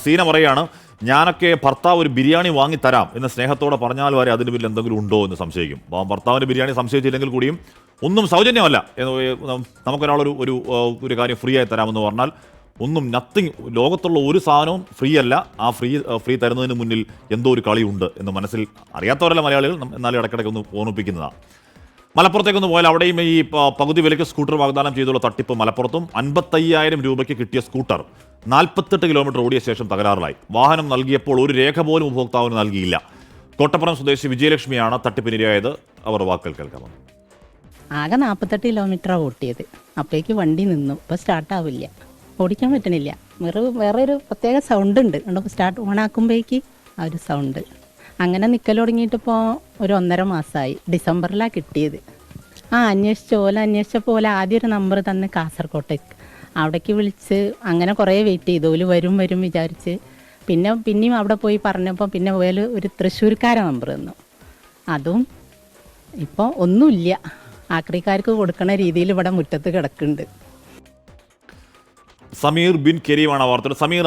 സീന പറയാണ്, ഞാനൊക്കെ ഭർത്താവ് ഒരു ബിരിയാണി വാങ്ങിത്തരാം എന്ന് സ്നേഹത്തോടെ പറഞ്ഞാൽ വരെ അതിന് പിന്നിൽ എന്തെങ്കിലും ഉണ്ടോ എന്ന് സംശയിക്കും. ഭർത്താവിൻ്റെ ബിരിയാണി സംശയിച്ചില്ലെങ്കിൽ കൂടിയും ഒന്നും സൗജന്യമല്ല, നമുക്കൊരാളൊരു ഒരു ഒരു കാര്യം ഫ്രീ ആയി തരാമെന്ന് പറഞ്ഞാൽ ഒന്നും നത്തിങ്, ലോകത്തുള്ള ഒരു സാധനവും ഫ്രീ അല്ല. ആ ഫ്രീ തരുന്നതിന് മുന്നിൽ എന്തോ ഒരു കളിയുണ്ട് എന്ന് മനസ്സിൽ അറിയാത്തവരല്ല മലയാളികൾ, എന്നാലും ഇടയ്ക്കിടയ്ക്ക് ഒന്ന് ഓർമ്മിപ്പിക്കുന്നതാണ്. മലപ്പുറത്തേക്കൊന്ന് പോയാൽ അവിടെയും ഈ പകുതി വിലയ്ക്ക് സ്കൂട്ടർ വാഗ്ദാനം ചെയ്തുള്ള തട്ടിപ്പ്. മലപ്പുറത്തും 55,000 രൂപയ്ക്ക് കിട്ടിയ സ്കൂട്ടർ 48 കിലോമീറ്റർ ഓടിയ ശേഷം തകരാറിലായി. വാഹനം നൽകിയപ്പോൾ ഒരു രേഖ പോലും ഉപഭോക്താവിന് നൽകിയില്ല. കോട്ടപ്പുറം സ്വദേശി വിജയലക്ഷ്മിയാണ് തട്ടിപ്പിനിരയായത്. അവർ വാക്കുകൾ കേൾക്കാം. ആകെ 48 കിലോമീറ്ററാണ് ഓട്ടിയത്. അപ്പോഴേക്ക് വണ്ടി നിന്നു. ഇപ്പോൾ സ്റ്റാർട്ടാവില്ല, ഓടിക്കാൻ പറ്റണില്ല. വേറെ ഒരു പ്രത്യേക സൗണ്ട് ഉണ്ട്. സ്റ്റാർട്ട് ഓണാക്കുമ്പോഴേക്ക് ആ ഒരു സൗണ്ട് അങ്ങനെ നിൽക്കൽ തുടങ്ങിയിട്ടിപ്പോൾ ഒരു 1.5 മാസമായി. ഡിസംബറിലാണ് കിട്ടിയത്. അന്വേഷിച്ച പോലെ ആദ്യം ഒരു നമ്പർ തന്ന് കാസർകോട്ടേക്ക്, അവിടേക്ക് വിളിച്ച് അങ്ങനെ കുറേ വെയിറ്റ് ചെയ്തു. ഓല് വരും വിചാരിച്ച് പിന്നെയും അവിടെ പോയി പറഞ്ഞപ്പോൾ പിന്നെ ഒരു തൃശ്ശൂർക്കാരെ നമ്പർ തന്നു. അതും ഇപ്പോൾ ഒന്നുമില്ല. ആക്രിക്കാർക്ക് കൊടുക്കുന്ന രീതിയിൽ ഇവിടെ മുറ്റത്ത് കിടക്കുന്നുണ്ട്. സമീർ ബിൻ കരീമാണ് വാർത്ത. സമീർ,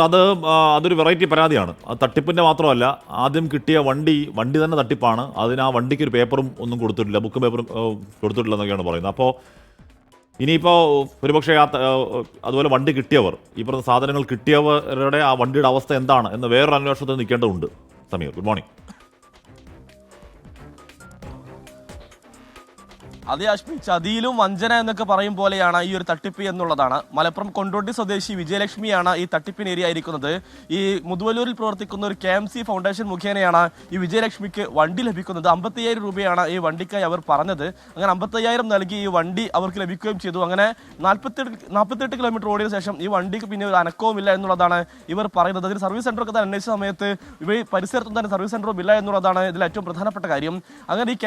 അതൊരു വെറൈറ്റി പരാതിയാണ്. അത് തട്ടിപ്പിൻ്റെ മാത്രമല്ല, ആദ്യം കിട്ടിയ വണ്ടി തന്നെ തട്ടിപ്പാണ്. അതിന് ആ വണ്ടിക്ക് ഒരു പേപ്പറും ഒന്നും കൊടുത്തിട്ടില്ല, ബുക്കും പേപ്പറും കൊടുത്തിട്ടില്ല എന്നൊക്കെയാണ് പറയുന്നത്. അപ്പോൾ ഇനിയിപ്പോൾ ഒരുപക്ഷെ അതുപോലെ വണ്ടി കിട്ടിയവർ, ഈ പറഞ്ഞ സാധനങ്ങൾ കിട്ടിയവരുടെ ആ വണ്ടിയുടെ അവസ്ഥ എന്താണ് എന്ന് വേറൊരു അന്വേഷണത്തിൽ നിൽക്കേണ്ടതുണ്ട്. Sameer, good morning. അതേ അശ്മി, ചതിയിലും വഞ്ചന എന്നൊക്കെ പറയും പോലെയാണ് ഈ ഒരു തട്ടിപ്പ് എന്നുള്ളതാണ്. മലപ്പുറം കൊണ്ടോട്ടി സ്വദേശി വിജയലക്ഷ്മിയാണ് ഈ തട്ടിപ്പിന് ഇരയായിരിക്കുന്നത്. ഈ മുതുവല്ലൂരിൽ പ്രവർത്തിക്കുന്ന ഒരു KMC ഫൗണ്ടേഷൻ മുഖേനയാണ് ഈ വിജയലക്ഷ്മിക്ക് വണ്ടി ലഭിക്കുന്നത്. 55,000 രൂപയാണ് ഈ വണ്ടിക്കായി അവർ പറഞ്ഞത്. അങ്ങനെ 55,000 നൽകി ഈ വണ്ടി അവർക്ക് ലഭിക്കുകയും ചെയ്തു. അങ്ങനെ 48 കിലോമീറ്റർ ഓടിയ ശേഷം ഈ വണ്ടിക്ക് പിന്നെ ഒരു അനക്കവുമില്ല എന്നുള്ളതാണ് ഇവർ പറയുന്നത്. അതിന് സർവീസ് സെൻ്ററൊക്കെ തന്നെ അന്വേഷിച്ച സമയത്ത് ഇവ പരിസരത്തും തന്നെ സർവീസ് സെൻ്ററും ഇല്ല എന്നുള്ളതാണ് ഇതിൽ ഏറ്റവും പ്രധാനപ്പെട്ട കാര്യം. അങ്ങനെ ഈ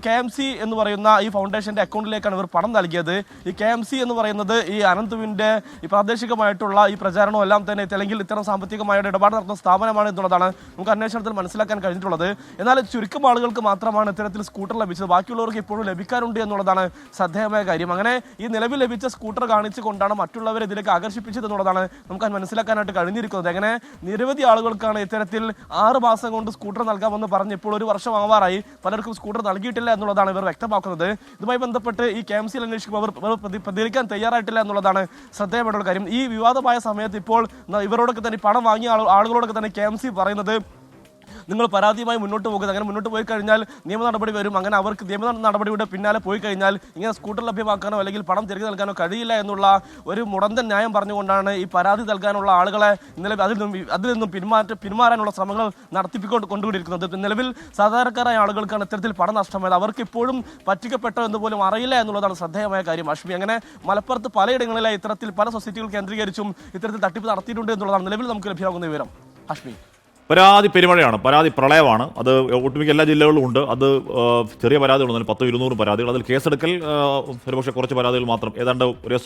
KMC എന്ന് പറയുന്ന ഈ ഫൗണ്ടേഷന്റെ അക്കൗണ്ടിലേക്കാണ് ഇവർ പണം നൽകിയത്. ഈ KMC എന്ന് പറയുന്നത് ഈ അനന്തുവിന്റെ ഈ പ്രാദേശികമായിട്ടുള്ള ഈ പ്രചാരണവും എല്ലാം തന്നെ അല്ലെങ്കിൽ ഇത്തരം സാമ്പത്തികമായ ഇടപാട് നടത്തുന്ന സ്ഥാപനമാണ് എന്നുള്ളതാണ് നമുക്ക് അന്വേഷണത്തിൽ മനസ്സിലാക്കാൻ കഴിഞ്ഞിട്ടുള്ളത്. എന്നാൽ ചുരുക്കം ആളുകൾക്ക് മാത്രമാണ് ഇത്തരത്തിൽ സ്കൂട്ടർ ലഭിച്ചത്. ബാക്കിയുള്ളവർക്ക് ഇപ്പോഴും ലഭിക്കാറുണ്ട് എന്നുള്ളതാണ് ശ്രദ്ധേയമായ കാര്യം. അങ്ങനെ ഈ നിലവിൽ ലഭിച്ച സ്കൂട്ടർ കാണിച്ചുകൊണ്ടാണ് മറ്റുള്ളവരെ ഇതിലേക്ക് ആകർഷിപ്പിച്ചത് എന്നുള്ളതാണ് നമുക്ക് മനസ്സിലാക്കാനായിട്ട് കഴിഞ്ഞിരിക്കുന്നത്. അങ്ങനെ നിരവധി ആളുകൾക്കാണ് ഇത്തരത്തിൽ 6 മാസം കൊണ്ട് സ്കൂട്ടർ നൽകാമെന്ന് പറഞ്ഞ് ഇപ്പോൾ 1 വർഷം ആവാറായി പലർക്കും സ്കൂട്ടർ നൽകിയിട്ടില്ല എന്നുള്ളതാണ് ഇവർ വ്യക്തമാക്കുന്നത്. ഇതുമായി ബന്ധപ്പെട്ട് ഈ KMC അന്വേഷിക്കുമ്പോൾ അവർ പ്രതികരിക്കാൻ തയ്യാറായിട്ടില്ല എന്നുള്ളതാണ് ശ്രദ്ധേയമായിട്ടുള്ള കാര്യം. ഈ വിവാദമായ സമയത്ത് ഇപ്പോൾ ഇവരോടൊക്കെ തന്നെ പണം വാങ്ങിയ ആളുകളോടൊക്കെ തന്നെ KMC പറയുന്നത്, നിങ്ങൾ പരാതിയുമായി മുന്നോട്ട് പോകുന്നത്, അങ്ങനെ മുന്നോട്ട് പോയി കഴിഞ്ഞാൽ നിയമ നടപടി വരും. അങ്ങനെ അവർക്ക് നിയമ നടപടിയുടെ പിന്നാലെ പോയി കഴിഞ്ഞാൽ ഇങ്ങനെ സ്കൂട്ടർ ലഭ്യമാക്കാനോ അല്ലെങ്കിൽ പണം തിരികെ നൽകാനോ കഴിയില്ല എന്നുള്ള ഒരു മുടന്തൻ ന്യായം പറഞ്ഞുകൊണ്ടാണ് ഈ പരാതി നൽകാനുള്ള ആളുകളെ നിലവിൽ അതിൽ നിന്നും പിന്മാറാനുള്ള ശ്രമങ്ങൾ കൊണ്ടുകൊണ്ടിരിക്കുന്നത്. നിലവിൽ സാധാരണക്കാരായ ആളുകൾക്കാണ് ഇത്തരത്തിൽ പണം നഷ്ടമായത്. അവർക്ക് ഇപ്പോഴും പറ്റിക്കപ്പെട്ടോ എന്ന് പോലും അറിയില്ല എന്നുള്ളതാണ് ശ്രദ്ധേയമായ കാര്യം. അശ്മി, അങ്ങനെ മലപ്പുറത്ത് പലയിടങ്ങളിലെ ഇത്തരത്തിൽ പല സൊസൈറ്റികൾ കേന്ദ്രീകരിച്ചും ഇത്തരത്തിൽ തട്ടിപ്പ് നടത്തിയിട്ടുണ്ട് എന്നുള്ളതാണ് നിലവിൽ നമുക്ക് ലഭ്യമാകുന്ന വിവരം. അശ്മി, പരാതി പെരുമഴയാണ്, പരാതി പ്രളയമാണ്. അത് ഒട്ടുമിക്ക എല്ലാ ജില്ലകളിലും ഉണ്ട്. അത് ചെറിയ പരാതികളൊന്നും 10-200 പരാതികൾ. അതിൽ കേസെടുക്കൽ ഒരുപക്ഷെ കുറച്ച് പരാതികൾ മാത്രം, ഏതാണ്ട് ഒരേ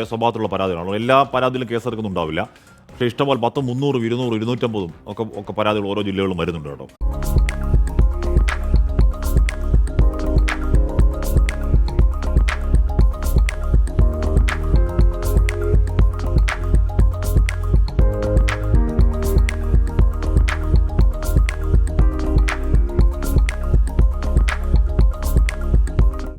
സ്വഭാവത്തിലുള്ള പരാതികളാണ്. എല്ലാ പരാതിയിലും കേസെടുക്കുന്നുണ്ടാവില്ല. പക്ഷേ ഇഷ്ടംപോലെ 10, 300, 200, 250 ഒക്കെ പരാതികൾ ഓരോ ജില്ലകളിലും വരുന്നുണ്ട് കേട്ടോ.